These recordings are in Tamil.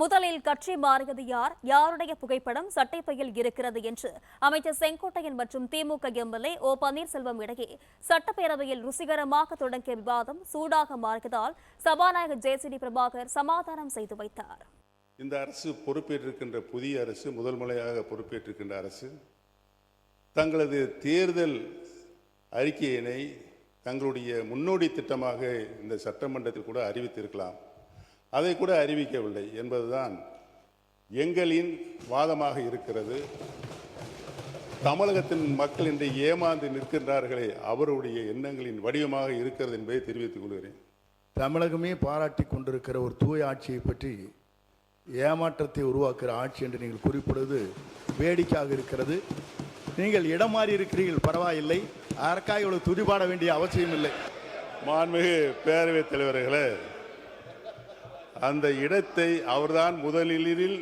முதலில் கட்சி மாறியது யாருடைய புகைப்படம் சட்டைப்பையில் இருக்கிறது என்று அமைச்சர் செங்கோட்டையன் மற்றும் திமுக எம்எல்ஏ ஓ பன்னீர்செல்வம் இடையே சட்டப்பேரவையில் ருசிகரமாக தொடங்கிய விவாதம் சூடாக மாறியதால் சபாநாயகர் ஜே.சி.டி. பிரபாகர் சமாதானம் செய்து வைத்தார். இந்த அரசு பொறுப்பேற்றிருக்கின்ற புதிய அரசு, முதல் முறையாக பொறுப்பேற்றிருக்கின்ற அரசு தங்களது தேர்தல் அறிக்கையினை தங்களுடைய முன்னோடி திட்டமாக இந்த சட்டமன்றத்தில் கூட அறிவித்திருக்கலாம். அதை கூட அறிவிக்கவில்லை என்பதுதான் எங்களின் வாதமாக இருக்கிறது. தமிழகத்தின் மக்கள் இன்று ஏமாந்து நிற்கின்றார்களே, அவருடைய எண்ணங்களின் வடிவமாக இருக்கிறது என்பதை தெரிவித்துக் கொள்கிறேன். தமிழகமே பாராட்டி கொண்டிருக்கிற ஒரு தூய ஆட்சியை பற்றி ஏமாற்றத்தை உருவாக்குகிற ஆட்சி என்று நீங்கள் குறிப்பிடுவது வேடிக்கையாக இருக்கிறது. நீங்கள் இடம் மாறி இருக்கிறீர்கள், பரவாயில்லை, அதற்காக இவ்வளவு துதிபாட வேண்டிய அவசியம் இல்லை. மாண்புமிகு பேரவைத் தலைவர்களே, அந்த இடத்தை அவர்தான் முதலில்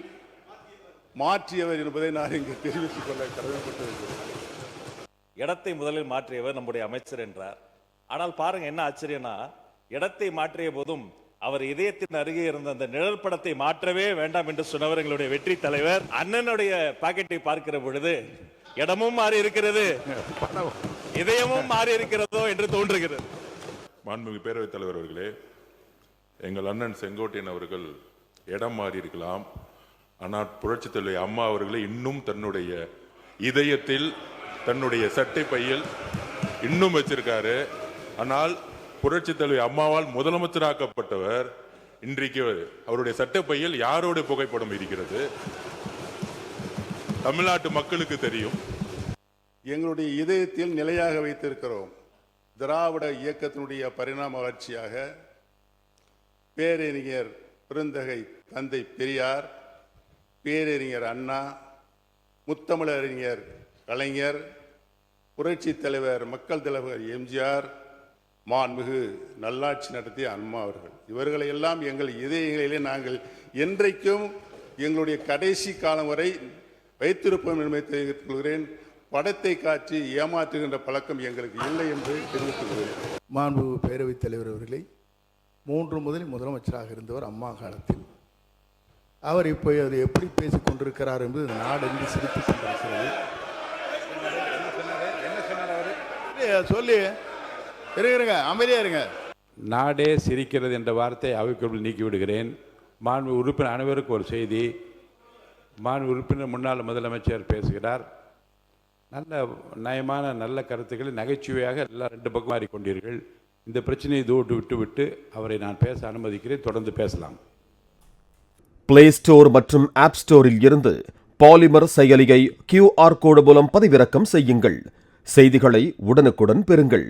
மாற்றியவர் என்பதை நான் இங்கு தெரிவித்துக் கொள்ள கடமைப்பட்டிருக்கிறேன். இடத்தை முதலில் மாற்றியவர் நம்முடைய அமைச்சர் என்றார். ஆனால் பாருங்க என்ன ஆச்சரியம்னா, இடத்தை மாற்றிய போதும் அவர் இதயத்தின் அருகே இருந்த அந்த நிழல் படத்தை மாற்றவே வேண்டாம் என்று சொன்னவர் எங்களுடைய வெற்றி தலைவர். அண்ணனுடைய பாக்கெட்டை பார்க்கிற பொழுது இடமும் மாறி இருக்கிறது, இதயமும் மாறி இருக்கிறதோ என்று தோன்றுகிறது. மாண்புமிகு பேரவைத் தலைவர் அவர்களே, எங்கள் அண்ணன் செங்கோட்டையன் அவர்கள் இடம் மாறி இருக்கலாம், ஆனால் புரட்சித் தலைவி அம்மா அவர்களை இன்னும் தன்னுடைய இதயத்தில், தன்னுடைய சட்டை பையில் இன்னும் வச்சிருக்காரு. ஆனால் புரட்சித் தலைவி அம்மாவால் முதலமைச்சராக்கப்பட்டவர் இன்றைக்கு அவருடைய சட்டை பையில் யாரோட புகைப்படம் இருக்கிறது தமிழ்நாட்டு மக்களுக்கு தெரியும். எங்களுடைய இதயத்தில் நிலையாக வைத்திருக்கிறோம். திராவிட இயக்கத்தினுடைய பரிணாம வளர்ச்சியாக பேரறிஞர் பெருந்தகை தந்தை பெரியார், பேரறிஞர் அண்ணா, முத்தமிழறிஞர் கலைஞர், புரட்சி தலைவர் மக்கள் தலைவர் எம்ஜிஆர், மாண்புமிகு நல்லாட்சி நடத்திய அம்மா அவர்கள், இவர்களை எல்லாம் எங்கள் இதயங்களிலே நாங்கள் என்றைக்கும் எங்களுடைய கடைசி காலம் வரை வைத்திருப்போம் என்பதை தெரிவித்துக் கொள்கிறேன். படத்தை காட்சி ஏமாற்றுகின்ற பழக்கம் எங்களுக்கு இல்லை என்று தெரிவித்துக் கொள்கிறேன். மாண்புமிகு பேரவைத் தலைவர் அவர்களை 3 முதலில் முதலமைச்சராக இருந்தவர் அம்மா காலத்தில். அவர் இப்போ அதை எப்படி பேசிக் கொண்டிருக்கிறார் என்பது நாடு என்று சிரித்துக் கொண்டிருக்கிறது. சொல்லி இருங்க, அமைதியா இருங்க. நாடே சிரிக்கிறது என்ற வார்த்தை அவைக்குள் நீக்கி விடுகிறேன். மாண்பு உறுப்பினர் அனைவருக்கும் ஒரு செய்தி. மாண்பு உறுப்பினர் முன்னாள் முதலமைச்சர் பேசுகிறார். நல்ல நயமான நல்ல கருத்துக்களை நகைச்சுவையாக எல்லாம் 2 பக்கம் மாறிக்கொண்டீர்கள். இந்த பிரச்சனையை விட்டு அவரை நான் பேச அனுமதிக்கிறேன். தொடர்ந்து பேசலாம். பிளே ஸ்டோர் மற்றும் ஆப் ஸ்டோரில் இருந்து பாலிமர் செயலியை QR கோடு மூலம் பதிவிறக்கம் செய்யுங்கள். செய்திகளை உடனுக்குடன் பெறுங்கள்.